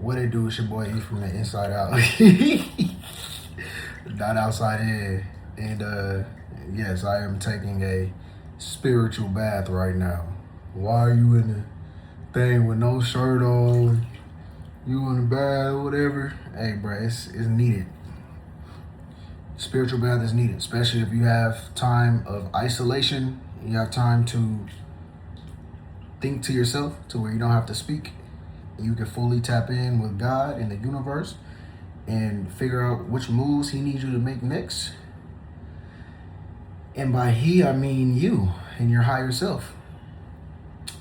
What it do? It's your boy E from the inside out. Not outside in. And yes, I am taking a spiritual bath right now. Why are you in the thing with no shirt on? You in the bath, whatever. Hey, bro, it's needed. Spiritual bath is needed, especially if you have time of isolation. You have time to think to yourself to where you don't have to speak. You can fully tap in with God and the universe and figure out which moves he needs you to make next. And by he, I mean you and your higher self.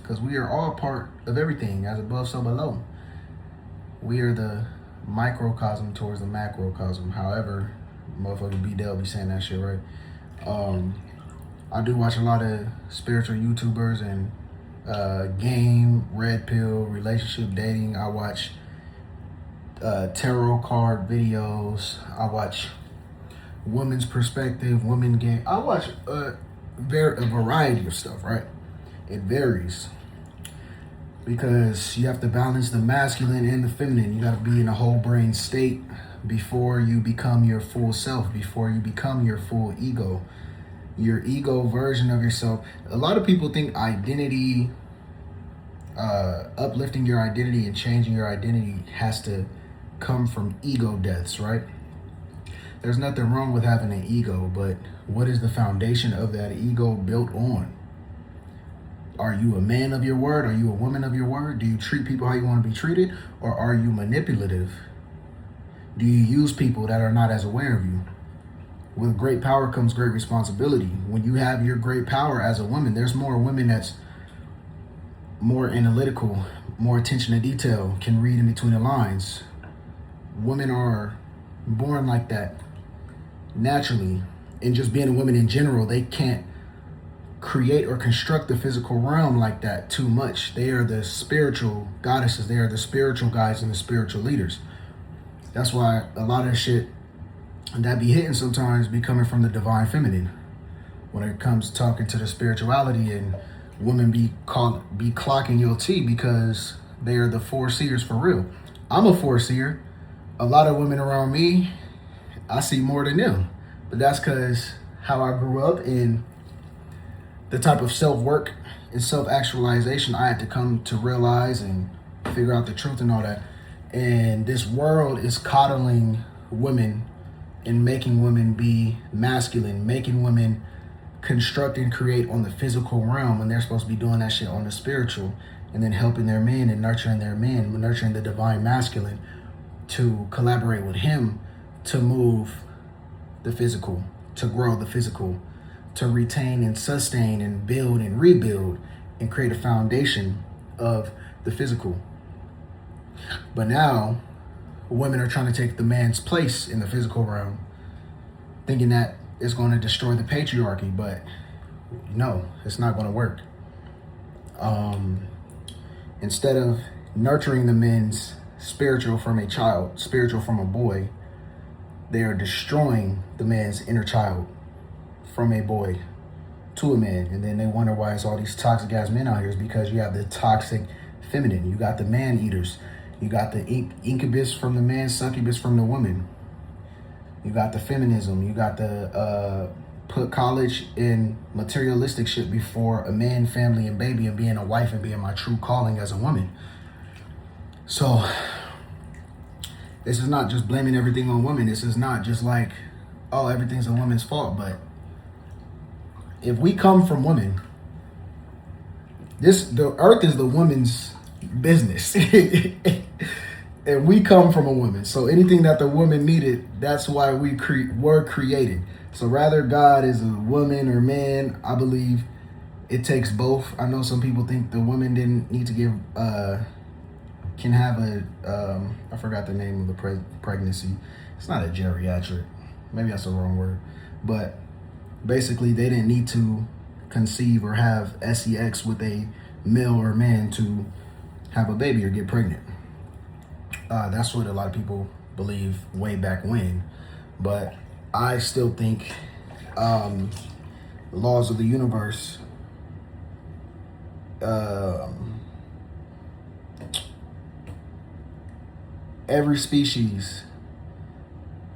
Because we are all part of everything, as above, so below. We are the microcosm towards the macrocosm. However, motherfucker B Dell be saying that shit, right? I do watch a lot of spiritual YouTubers and game, red pill, relationship, dating. I watch tarot card videos. I watch women's perspective, women game. I watch a variety of stuff, right? It varies because you have to balance the masculine and the feminine. You got to be in a whole brain state before you become your full self, before you become your full ego, your ego version of yourself. A lot of people think identity, uplifting your identity and changing your identity has to come from ego deaths, right? There's nothing wrong with having an ego, but what is the foundation of that ego built on? Are you a man of your word? Are you a woman of your word? Do you treat people how you want to be treated? Or are you manipulative? Do you use people that are not as aware of you? With great power comes great responsibility. When you have your great power as a woman, there's more women that's more analytical, more attention to detail, can read in between the lines. Women are born like that naturally. And just being a woman in general, they can't create or construct the physical realm like that too much. They are the spiritual goddesses. They are the spiritual guides and the spiritual leaders. That's why a lot of shit that be hitting sometimes be coming from the divine feminine. When it comes to talking to the spirituality, and women be clocking your tea because they are the foreseers for real. I'm a foreseer. A lot of women around me, I see more than them. But that's because how I grew up and the type of self-work and self-actualization I had to come to realize and figure out the truth and all that. And this world is coddling women and making women be masculine, making women construct and create on the physical realm when they're supposed to be doing that shit on the spiritual, and then helping their men and nurturing their men, nurturing the divine masculine to collaborate with him to move the physical, to grow the physical, to retain and sustain and build and rebuild and create a foundation of the physical. But now women are trying to take the man's place in the physical realm, thinking that it's going to destroy the patriarchy, but no, it's not going to work. Instead of nurturing the men's spiritual from a child, spiritual from a boy, they are destroying the man's inner child from a boy to a man. And then they wonder why it's all these toxic ass men out here. Is because you have the toxic feminine. You got the man eaters. You got the incubus from the man, succubus from the woman. You got the feminism. You got the put college and materialistic shit before a man, family, and baby, and being a wife and being my true calling as a woman. So this is not just blaming everything on women. This is not just like, oh, everything's a woman's fault. But if we come from women, the earth is the woman's business. And we come from a woman. So anything that the woman needed, that's why we were created. So rather God is a woman or man, I believe it takes both. I know some people think the woman didn't need to give, can have I forgot the name of the pregnancy. It's not a geriatric. Maybe that's the wrong word. But basically they didn't need to conceive or have sex with a male or man to have a baby or get pregnant. That's what a lot of people believe way back when. But I still think laws of the universe every species,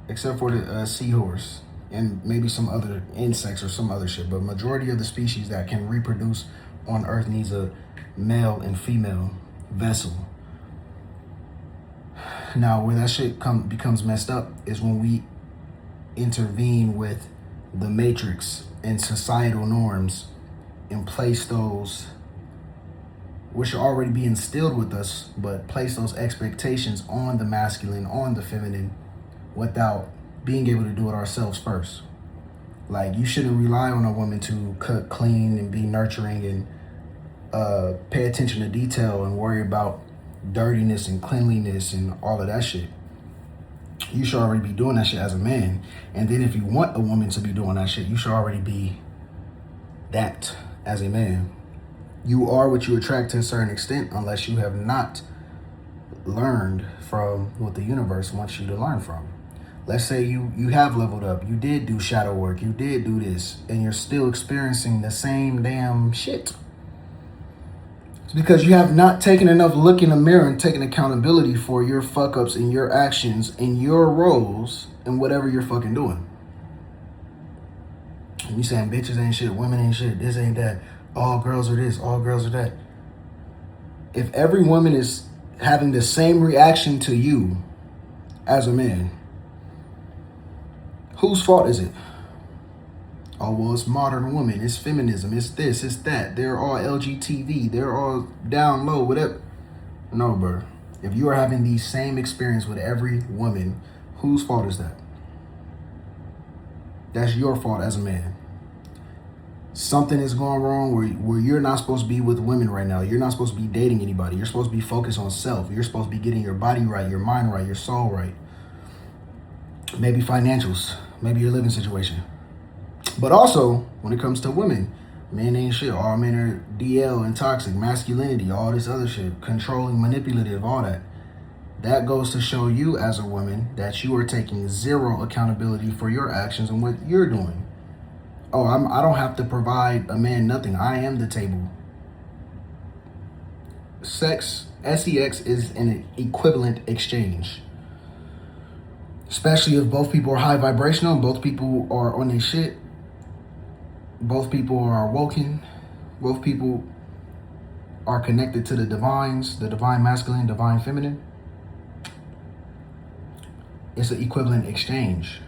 except for the seahorse and maybe some other insects or some other shit, but majority of the species that can reproduce on Earth needs a male and female vessel. Now, where that shit becomes messed up is when we intervene with the matrix and societal norms and place those, which are already being instilled with us, but place those expectations on the masculine, on the feminine, without being able to do it ourselves first. Like, you shouldn't rely on a woman to cook, clean, and be nurturing and pay attention to detail and worry about dirtiness and cleanliness and all of that shit. You should already be doing that shit as a man. And then if you want a woman to be doing that shit, you should already be that as a man. You are what you attract to a certain extent, unless you have not learned from what the universe wants you to learn from. Let's say you have leveled up, you did do shadow work, you did do this, and you're still experiencing the same damn shit. It's because you have not taken enough look in the mirror and taken accountability for your fuck ups and your actions and your roles and whatever you're fucking doing. And you saying bitches ain't shit, women ain't shit, this ain't that, all girls are this, all girls are that. If every woman is having the same reaction to you as a man, whose fault is it? Oh, well, it's modern women, it's feminism, it's this, it's that. They're all LGTV, they're all down low, whatever. No, bro. If you are having the same experience with every woman, whose fault is that? That's your fault as a man. Something is going wrong where you're not supposed to be with women right now. You're not supposed to be dating anybody. You're supposed to be focused on self. You're supposed to be getting your body right, your mind right, your soul right. Maybe financials, maybe your living situation. But also, when it comes to women, men ain't shit. All men are DL and toxic, masculinity, all this other shit, controlling, manipulative, all that. That goes to show you as a woman that you are taking zero accountability for your actions and what you're doing. Oh, I don't have to provide a man nothing. I am the table. Sex, sex is an equivalent exchange. Especially if both people are high vibrational and both people are on their shit. Both people are awoken. Both people are connected to the divines, the divine masculine, divine feminine. It's an equivalent exchange.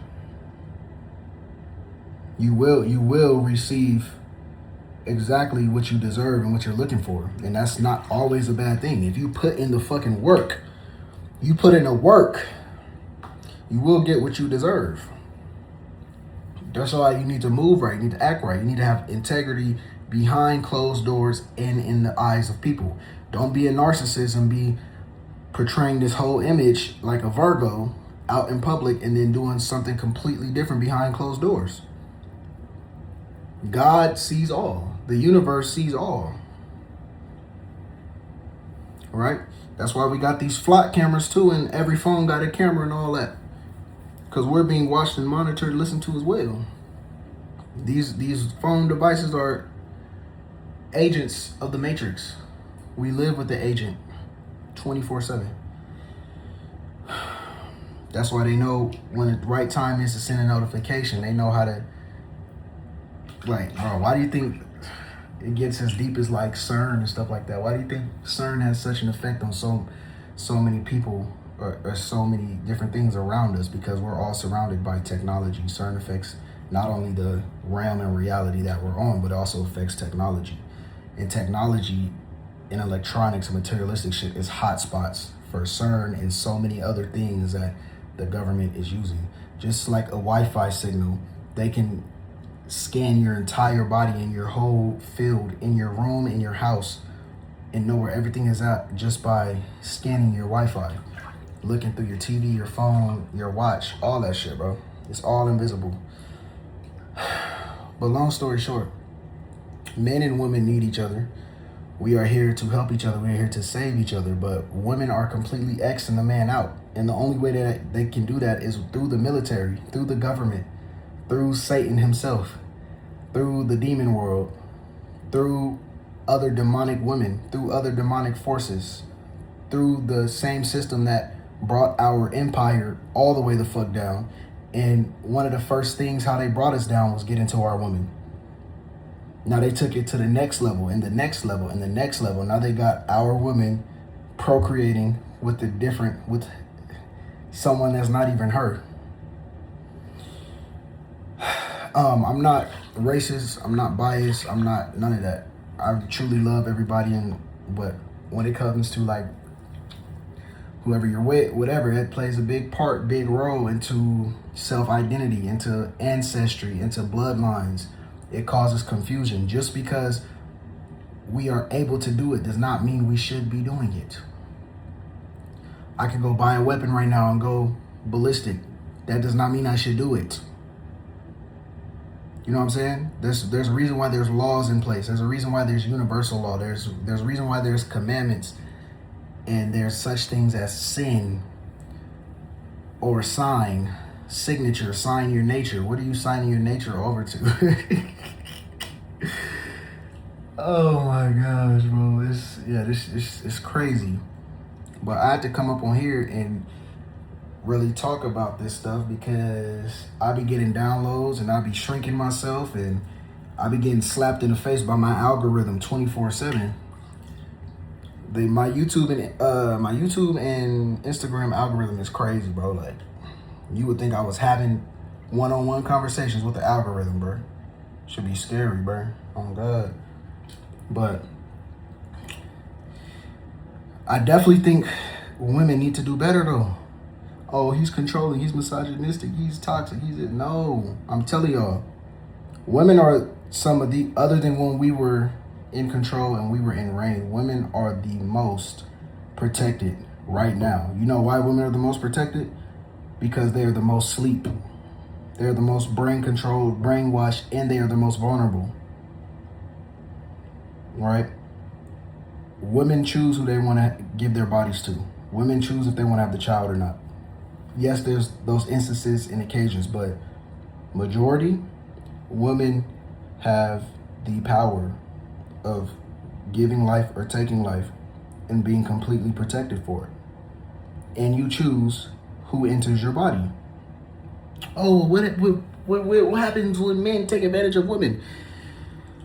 You will receive exactly what you deserve and what you're looking for. And that's not always a bad thing. If you put in the fucking work, you put in the work, you will get what you deserve. That's why you need to move right. You need to act right. You need to have integrity behind closed doors and in the eyes of people. Don't be a narcissist and be portraying this whole image like a Virgo out in public and then doing something completely different behind closed doors. God sees all. The universe sees all. Right? That's why we got these flock cameras too, and every phone got a camera and all that. Because we're being watched and monitored, listened to as well. These phone devices are agents of the matrix. We live with the agent 24/7. That's why they know when the right time is to send a notification. They know how to, like, bro, why do you think it gets as deep as like CERN and stuff like that? Why do you think CERN has such an effect on so many people or so many different things around us? Because we're all surrounded by technology. CERN affects not only the realm and reality that we're on, but also affects technology. And technology and electronics and materialistic shit is hotspots for CERN and so many other things that the government is using. Just like a Wi-Fi signal, they can scan your entire body and your whole field in your room, in your house, and know where everything is at just by scanning your Wi-Fi. Looking through your TV, your phone, your watch, all that shit, bro. It's all invisible. But long story short, men and women need each other. We are here to help each other. We're here to save each other. But women are completely Xing the man out. And the only way that they can do that is through the military, through the government, through Satan himself, through the demon world, through other demonic women, through other demonic forces, through the same system that brought our empire all the way the fuck down. And one of the first things how they brought us down was getting to our women. Now they took it to the next level and the next level and the next level. Now they got our women procreating with with someone that's not even her. I'm not racist. I'm not biased. I'm not none of that. I truly love everybody, but when it comes to like whoever you're with, whatever, it plays a big role into self-identity, into ancestry, into bloodlines. It causes confusion. Just because we are able to do it does not mean we should be doing it. I could go buy a weapon right now and go ballistic. That does not mean I should do it. You know what I'm saying? There's a reason why there's laws in place. There's a reason why there's universal law. There's a reason why there's commandments. And there's such things as sin or signature, sign your nature. What are you signing your nature over to? Oh my gosh, bro. It's crazy. But I had to come up on here and really talk about this stuff because I be getting downloads and I be shrinking myself and I be getting slapped in the face by my algorithm 24/7. My YouTube and Instagram algorithm is crazy, bro. Like, you would think I was having one-on-one conversations with the algorithm, bro. Should be scary, bro. Oh God. But I definitely think women need to do better though. Oh, he's controlling, he's misogynistic, he's toxic, no. I'm telling y'all, women are some of the, other than when we were in control and we were in reign, women are the most protected right now. You know why women are the most protected? Because they are the most sleep. They're the most brain controlled, brainwashed, and they are the most vulnerable. Right? Women choose who they want to give their bodies to. Women choose if they want to have the child or not. Yes, there's those instances and occasions, but majority, women have the power of giving life or taking life and being completely protected for it. And you choose who enters your body. Oh, what happens when men take advantage of women?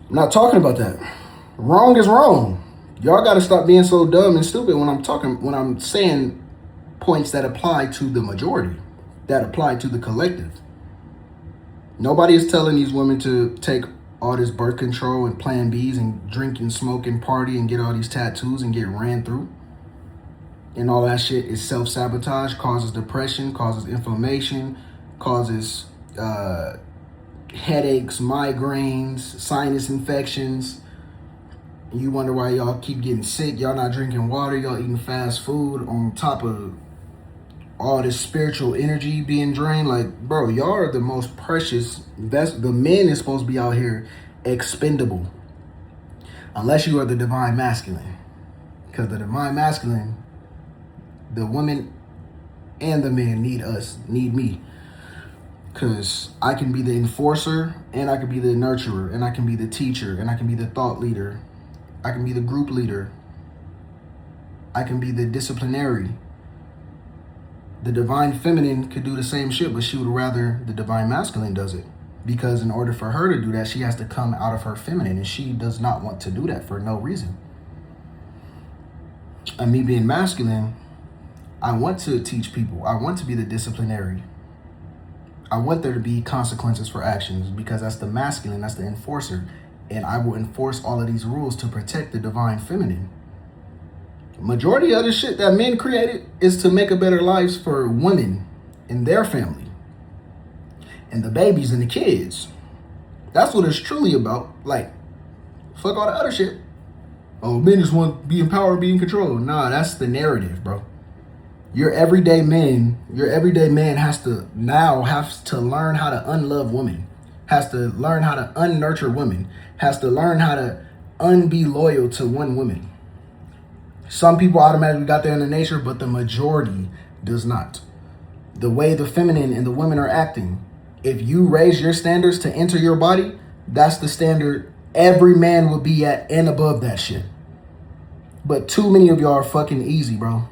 I'm not talking about that. Wrong is wrong. Y'all got to stop being so dumb and stupid when I'm saying points that apply to the majority, that apply to the collective. Nobody is telling these women to take all this birth control and plan Bs and drink and smoke and party and get all these tattoos and get ran through. And all that shit is self-sabotage, causes depression, causes inflammation, causes headaches, migraines, sinus infections. You wonder why y'all keep getting sick. Y'all not drinking water. Y'all eating fast food on top of all this spiritual energy being drained. Like, bro, y'all are the most precious. The men is supposed to be out here expendable. Unless you are the divine masculine. Because the divine masculine, the women and the men need me. Because I can be the enforcer, and I can be the nurturer, and I can be the teacher, and I can be the thought leader. I can be the group leader. I can be the disciplinary. The divine feminine could do the same shit, but she would rather the divine masculine does it. Because in order for her to do that, she has to come out of her feminine, and she does not want to do that for no reason. And me being masculine, I want to teach people. I want to be the disciplinary. I want there to be consequences for actions because that's the masculine, that's the enforcer. And I will enforce all of these rules to protect the divine feminine. Majority of the shit that men created is to make a better lives for women and their family. And the babies and the kids. That's what it's truly about. Like, fuck all the other shit. Oh, men just want to be in power, be in control. Nah, that's the narrative, bro. Your everyday man has to learn how to unlove women, has to learn how to unnurture women, has to learn how to unbe loyal to one woman. Some people automatically got there in the nature, but the majority does not. The way the feminine and the women are acting, if you raise your standards to enter your body, that's the standard every man will be at and above that shit. But too many of y'all are fucking easy, bro.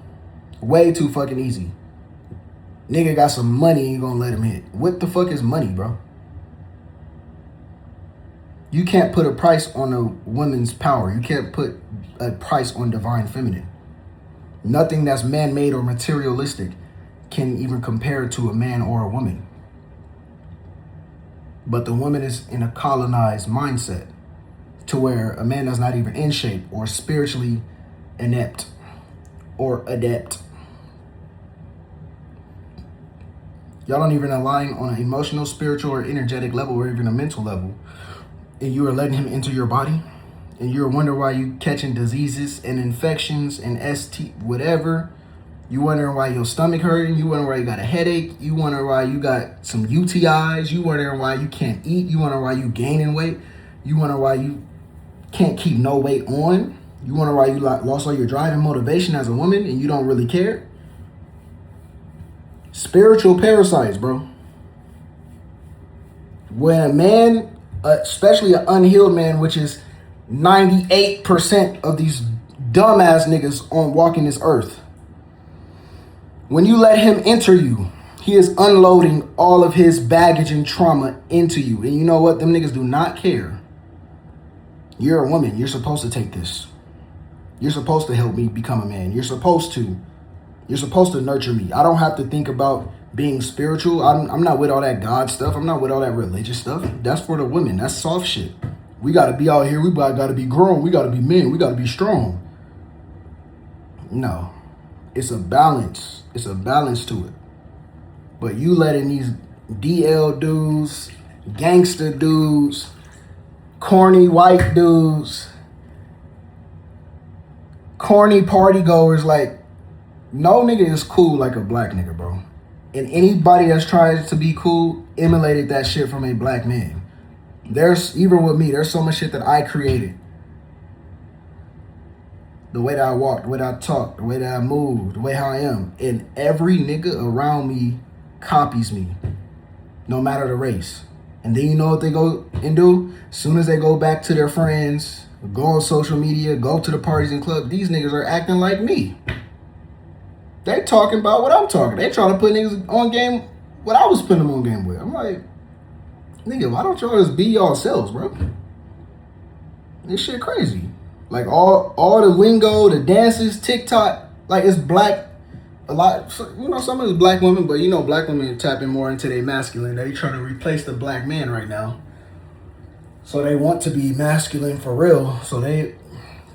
Way too fucking easy. Nigga got some money, you gonna let him hit. What the fuck is money, bro? You can't put a price on a woman's power. You can't put a price on divine feminine. Nothing that's man-made or materialistic can even compare to a man or a woman. But the woman is in a colonized mindset to where a man that's not even in shape or spiritually inept or adept. Y'all don't even align on an emotional, spiritual, or energetic level, or even a mental level. And you are letting him enter your body. And you're wondering why you catching diseases and infections and ST whatever. You wondering why your stomach hurting. You wondering why you got a headache. You wondering why you got some UTIs. You wondering why you can't eat. You wondering why you gaining weight. You wondering why you can't keep no weight on. You wonder why you lost all your drive and motivation as a woman and you don't really care. Spiritual parasites, bro. When a man, especially an unhealed man, which is 98% of these dumbass niggas on walking this earth, when you let him enter you, he is unloading all of his baggage and trauma into you. And you know what? Them niggas do not care. You're a woman. You're supposed to take this. You're supposed to help me become a man. You're supposed to nurture me. I don't have to think about being spiritual. I'm not with all that God stuff. I'm not with all that religious stuff. That's for the women. That's soft shit. We got to be out here. We got to be grown. We got to be men. We got to be strong. No. It's a balance. It's a balance to it. But you letting these DL dudes, gangster dudes, corny white dudes, corny party goers, like, no nigga is cool like a black nigga, bro. And anybody that's trying to be cool emulated that shit from a black man. There's, even with me, there's so much shit that I created. The way that I walk, the way that I talk, the way that I move, the way how I am. And every nigga around me copies me, no matter the race. And then you know what they go and do? As soon as they go back to their friends, go on social media, go to the parties and clubs, these niggas are acting like me. They talking about what I'm talking. They trying to put niggas on game what I was putting them on game with. I'm like, nigga, why don't y'all just be yourselves, bro? This shit crazy. Like all the lingo, the dances, TikTok, like it's black. A lot, you know, some of it's black women, but you know, black women tapping more into their masculine. They trying to replace the black man right now. So they want to be masculine for real. So they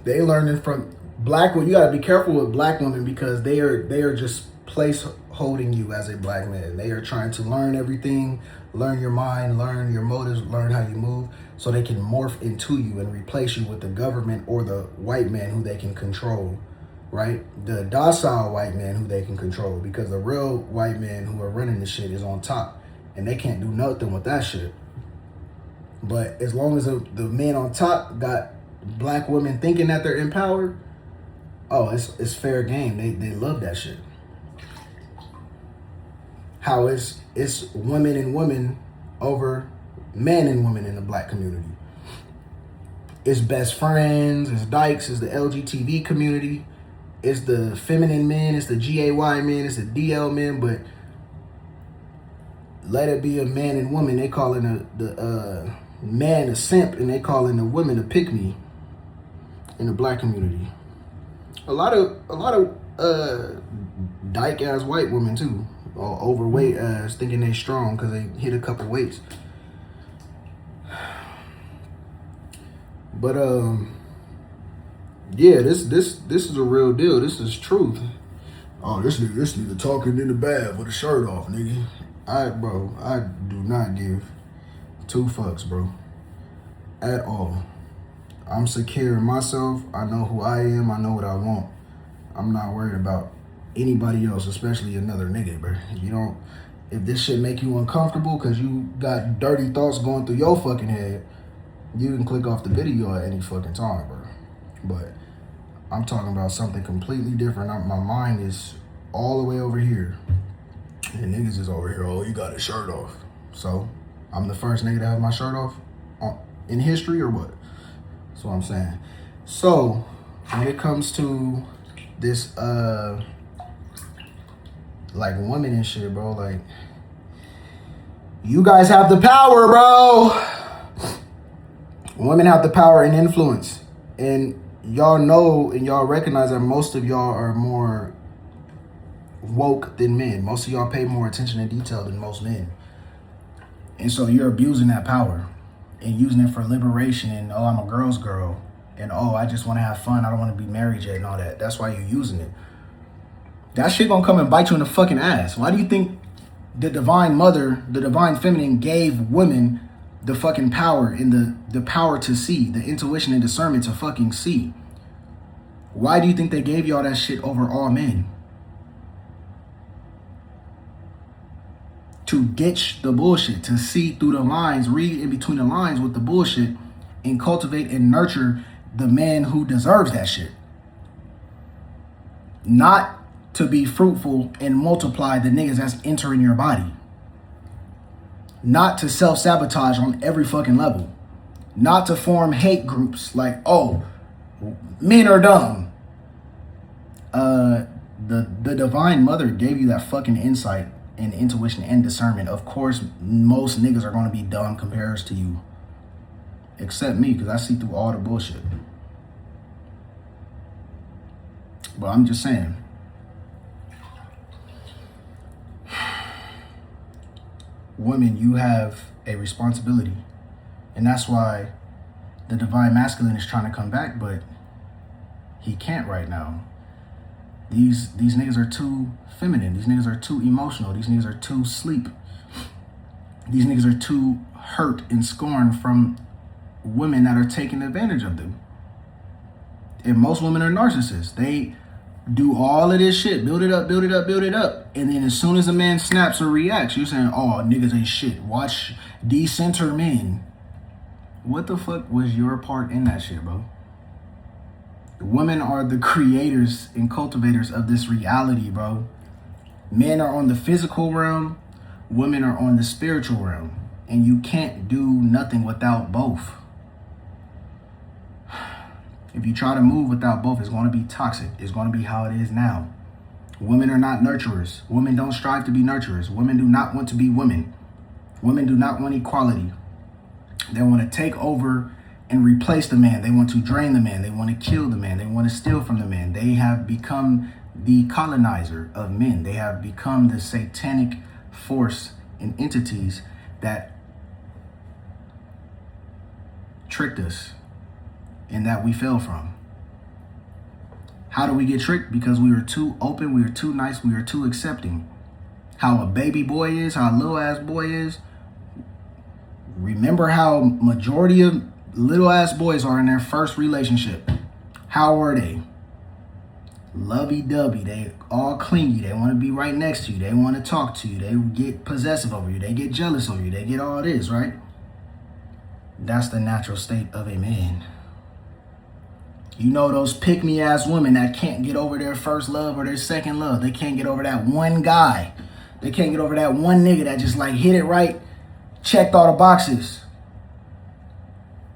learning from black women. You gotta be careful with black women because they are just place holding you as a black man. They are trying to learn everything, learn your mind, learn your motives, learn how you move, so they can morph into you and replace you with the government or the white man who they can control. Right? The docile white man who they can control, because the real white men who are running the shit is on top and they can't do nothing with that shit. But as long as the men on top got black women thinking that they're empowered, oh, it's fair game. They love that shit. How it's women and women over men and women in the black community. It's best friends, it's dykes, it's the LGTB community. It's the feminine men, it's the GAY men, it's the DL men, but let it be a man and woman. They calling the man a simp, and they calling the woman a pick-me in the black community. A lot of dyke ass white women too, or overweight ass, thinking they strong because they hit a couple weights. But yeah, this is a real deal. This is truth. Oh, this nigga talking in the bath with a shirt off, nigga. I do not give two fucks, bro, at all. I'm secure in myself. I know who I am. I know what I want. I'm not worried about anybody else, especially another nigga, bro. If this shit make you uncomfortable because you got dirty thoughts going through your fucking head, you can click off the video at any fucking time, bro. But I'm talking about something completely different. My mind is all the way over here. And niggas is over here, oh, you got a shirt off. So, I'm the first nigga to have my shirt off in history or what? That's what I'm saying. So, when it comes to this like women and shit, bro. Like, you guys have the power, bro. Women have the power and influence. And y'all know and y'all recognize that most of y'all are more woke than men. Most of y'all pay more attention to detail than most men. And so you're abusing that power and using it for liberation and, oh, I'm a girl's girl. And, oh, I just want to have fun. I don't want to be married yet and all that. That's why you're using it. That shit gonna come and bite you in the fucking ass. Why do you think the divine mother, the divine feminine gave women the fucking power and the power to see, the intuition and discernment to fucking see? Why do you think they gave y'all that shit over all men? To ditch the bullshit, to see through the lines, read in between the lines with the bullshit, and cultivate and nurture the man who deserves that shit. Not to be fruitful and multiply the niggas that's entering your body. Not to self-sabotage on every fucking level. Not to form hate groups like, oh, men are dumb. The divine mother gave you that fucking insight and intuition and discernment. Of course, most niggas are going to be dumb compared to you. Except me, because I see through all the bullshit. But I'm just saying. Women, you have a responsibility. And that's why the divine masculine is trying to come back, but he can't right now. These niggas are too feminine. These niggas are too emotional. These niggas are too sleep. These niggas are too hurt and scorned from women that are taking advantage of them. And most women are narcissists. They do all of this shit, build it up, build it up, build it up. And then as soon as a man snaps or reacts, you're saying, oh, niggas ain't shit. Watch decenter men. What the fuck was your part in that shit, bro? Women are the creators and cultivators of this reality, bro. Men are on the physical realm. Women are on the spiritual realm. And you can't do nothing without both. If you try to move without both, it's going to be toxic. It's going to be how it is now. Women are not nurturers. Women don't strive to be nurturers. Women do not want to be women. Women do not want equality. They want to take over and replace the man. They want to drain the man. They want to kill the man. They want to steal from the man. They have become the colonizer of men. They have become the satanic force and entities that tricked us and that we fell from. How do we get tricked? Because we are too open, we are too nice, we are too accepting. How a baby boy is, how a little ass boy is. Remember how majority of little ass boys are in their first relationship. How are they? Lovey-dovey. They all clingy. They want to be right next to you. They want to talk to you. They get possessive over you. They get jealous over you. They get all this, right? That's the natural state of a man. You know those pick-me-ass women that can't get over their first love or their second love. They can't get over that one guy. They can't get over that one nigga that just like hit it right, checked all the boxes.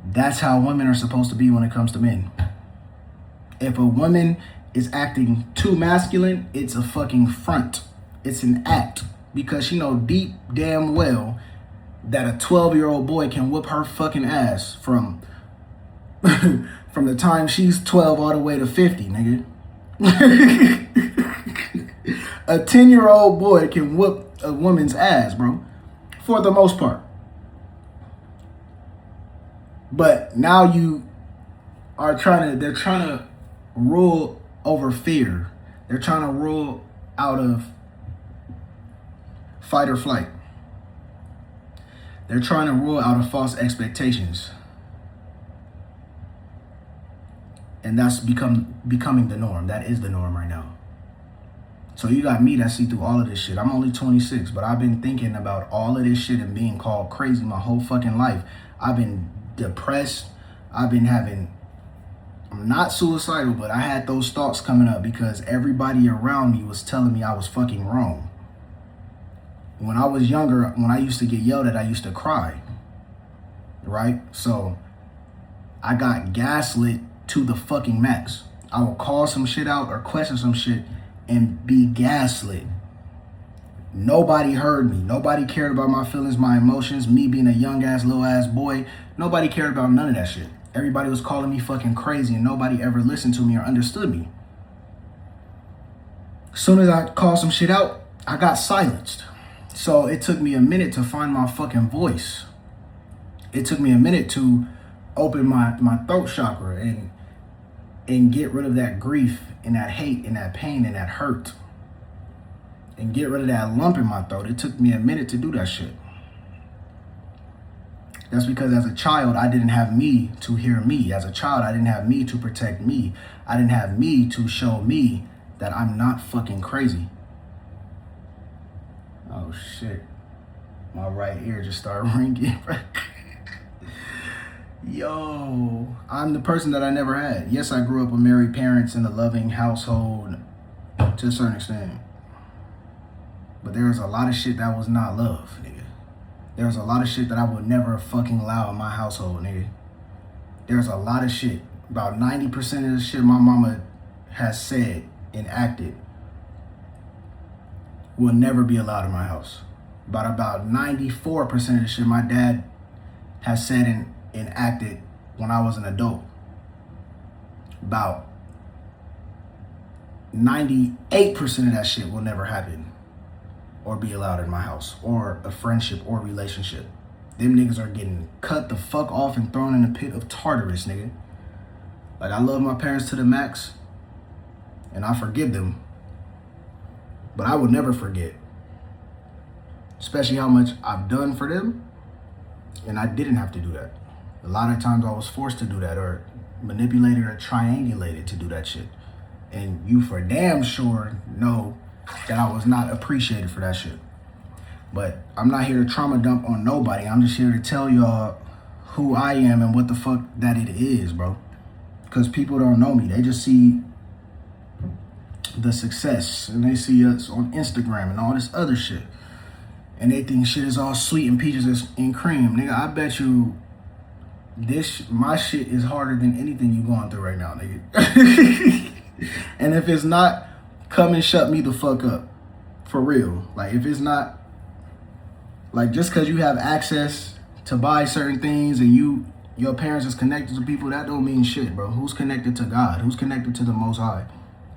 That's how women are supposed to be when it comes to men. If a woman is acting too masculine, it's a fucking front. It's an act. Because she know deep damn well that a 12-year-old boy can whoop her fucking ass from from the time she's 12 all the way to 50, nigga. A 10-year-old boy can whoop a woman's ass, bro. For the most part. But now you are they're trying to rule over fear. They're trying to rule out of fight or flight. They're trying to rule out of false expectations. And that's becoming the norm. That is the norm right now. So you got me that see through all of this shit. I'm only 26, but I've been thinking about all of this shit and being called crazy my whole fucking life. I've been depressed. I'm not suicidal, but I had those thoughts coming up because everybody around me was telling me I was fucking wrong. When I was younger, when I used to get yelled at, I used to cry. Right? So I got gaslit to the fucking max. I will call some shit out or question some shit and be gaslit. Nobody heard me. Nobody cared about my feelings, my emotions, me being a young ass, little ass boy. Nobody cared about none of that shit. Everybody was calling me fucking crazy and nobody ever listened to me or understood me. As soon as I called some shit out, I got silenced. So it took me a minute to find my fucking voice. It took me a minute to open my throat chakra and get rid of that grief and that hate and that pain and that hurt. And get rid of that lump in my throat. It took me a minute to do that shit. That's because as a child, I didn't have me to hear me. As a child, I didn't have me to protect me. I didn't have me to show me that I'm not fucking crazy. Oh shit. My right ear just started ringing. Yo, I'm the person that I never had. Yes, I grew up with married parents in a loving household to a certain extent. But there was a lot of shit that was not love, nigga. There was a lot of shit that I would never fucking allow in my household, nigga. There's a lot of shit. About 90% of the shit my mama has said and acted will never be allowed in my house. But about 94% of the shit my dad has said and acted when I was an adult. About 98% of that shit will never happen or be allowed in my house, or a friendship or relationship. Them niggas are getting cut the fuck off and thrown in the pit of Tartarus, nigga. Like, I love my parents to the max, and I forgive them, but I will never forget, especially how much I've done for them, and I didn't have to do that. A lot of times I was forced to do that, or manipulated or triangulated to do that shit. And you for damn sure know that I was not appreciated for that shit. But I'm not here to trauma dump on nobody. I'm just here to tell y'all who I am and what the fuck that it is, bro. Because people don't know me. They just see the success and they see us on Instagram and all this other shit. And they think shit is all sweet and peaches and cream. Nigga, I bet you my shit is harder than anything you going through right now, nigga. And if it's not, come and shut me the fuck up. For real. Like, if it's not, like, just because you have access to buy certain things and your parents is connected to people, that don't mean shit, bro. Who's connected to God? Who's connected to the Most High?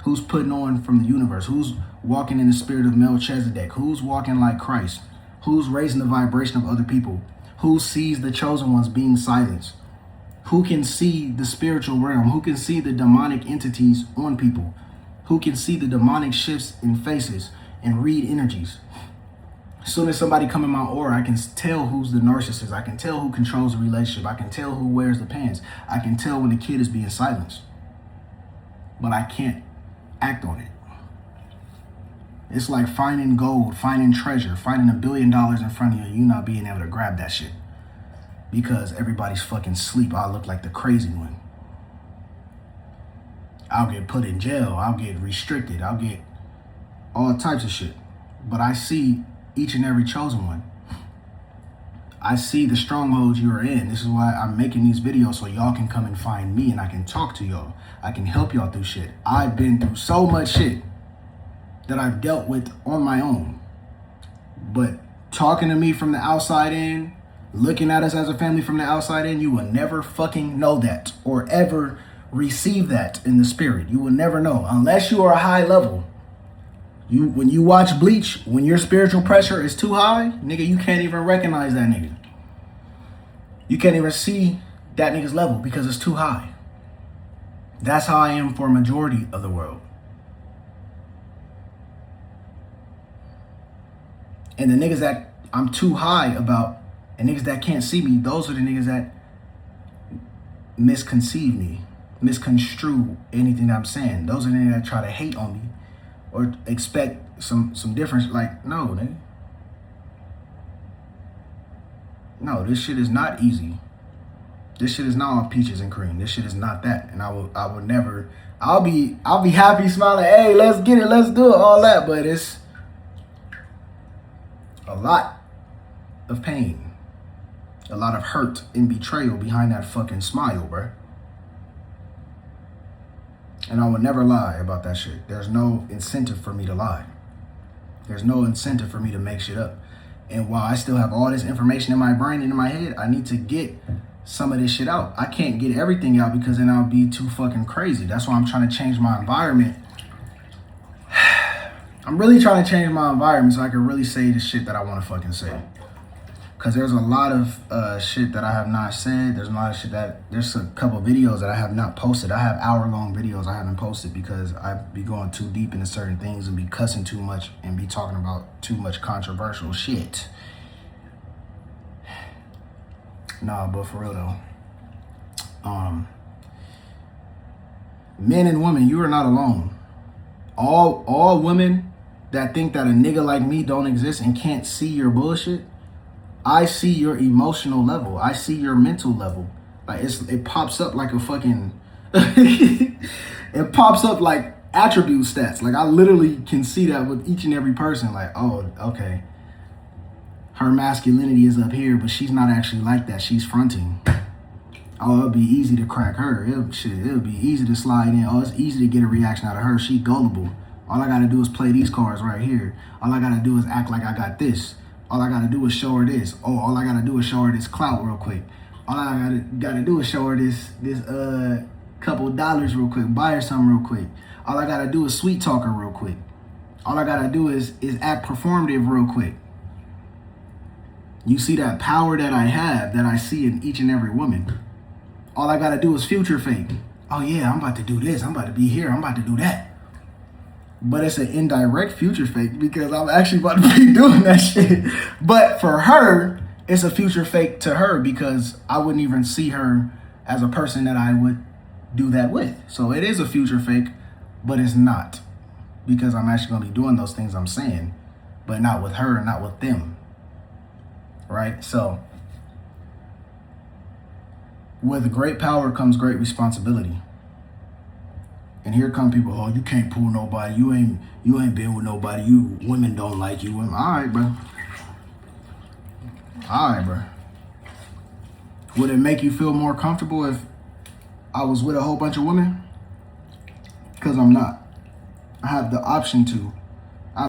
Who's putting on from the universe? Who's walking in the spirit of Melchizedek? Who's walking like Christ? Who's raising the vibration of other people? Who sees the chosen ones being silenced? Who can see the spiritual realm? Who can see the demonic entities on people? Who can see the demonic shifts in faces and read energies? As soon as somebody come in my aura, I can tell who's the narcissist. I can tell who controls the relationship. I can tell who wears the pants. I can tell when the kid is being silenced. But I can't act on it. It's like finding gold, finding treasure, finding $1 billion in front of you and you not being able to grab that shit. Because everybody's fucking asleep. I look like the crazy one. I'll get put in jail. I'll get restricted. I'll get all types of shit. But I see each and every chosen one. I see the strongholds you are in. This is why I'm making these videos so y'all can come and find me and I can talk to y'all. I can help y'all through shit. I've been through so much shit that I've dealt with on my own. But talking to me from the outside in, looking at us as a family from the outside in, you will never fucking know that or ever receive that in the spirit. You will never know unless you are a high level. When you watch Bleach, when your spiritual pressure is too high, nigga, you can't even recognize that nigga. You can't even see that nigga's level because it's too high. That's how I am for a majority of the world. And the niggas that I'm too high about and niggas that can't see me, those are the niggas that misconceive me, misconstrue anything that I'm saying. Those are the niggas that try to hate on me or expect some difference. Like, no, nigga. No, this shit is not easy. This shit is not all peaches and cream. This shit is not that. And I will never, I'll be happy, smiling, hey, let's get it, let's do it, all that. But it's a lot of pain. A lot of hurt and betrayal behind that fucking smile, bruh. And I would never lie about that shit. There's no incentive for me to lie. There's no incentive for me to make shit up. And while I still have all this information in my brain and in my head, I need to get some of this shit out. I can't get everything out because then I'll be too fucking crazy. That's why I'm trying to change my environment. I'm really trying to change my environment so I can really say the shit that I want to fucking say. Because there's a lot of shit that I have not said. There's a lot of shit there's a couple videos that I have not posted. I have hour-long videos I haven't posted because I be going too deep into certain things and be cussing too much and be talking about too much controversial shit. Nah, but for real though. Men and women, you are not alone. All women that think that a nigga like me don't exist and can't see your bullshit, I see your emotional level. I see your mental level. Like it pops up like a fucking it pops up like attribute stats. Like I literally can see that with each and every person. Like, oh, okay. Her masculinity is up here, but she's not actually like that. She's fronting. Oh, it'll be easy to crack her. It'll be easy to slide in. Oh, it's easy to get a reaction out of her. She gullible. All I gotta do is play these cards right here. All I gotta do is act like I got this. All I gotta do is show her this. Oh, all I gotta do is show her this clout real quick. All I gotta do is show her this couple dollars real quick. Buy her something real quick. All I gotta do is sweet talk her real quick. All I gotta do is act performative real quick. You see that power that I have, that I see in each and every woman. All I gotta do is future fake. Oh yeah, I'm about to do this. I'm about to be here. I'm about to do that. But it's an indirect future fake because I'm actually about to be doing that shit. But for her, it's a future fake to her because I wouldn't even see her as a person that I would do that with. So it is a future fake, but it's not. Because I'm actually going to be doing those things I'm saying, but not with her, not with them. Right? So with great power comes great responsibility. And here come people, oh, you can't pull nobody. You ain't been with nobody. You women don't like you. Women. All right, bro. All right, bro. Would it make you feel more comfortable if I was with a whole bunch of women? Because I'm not. I have the option to.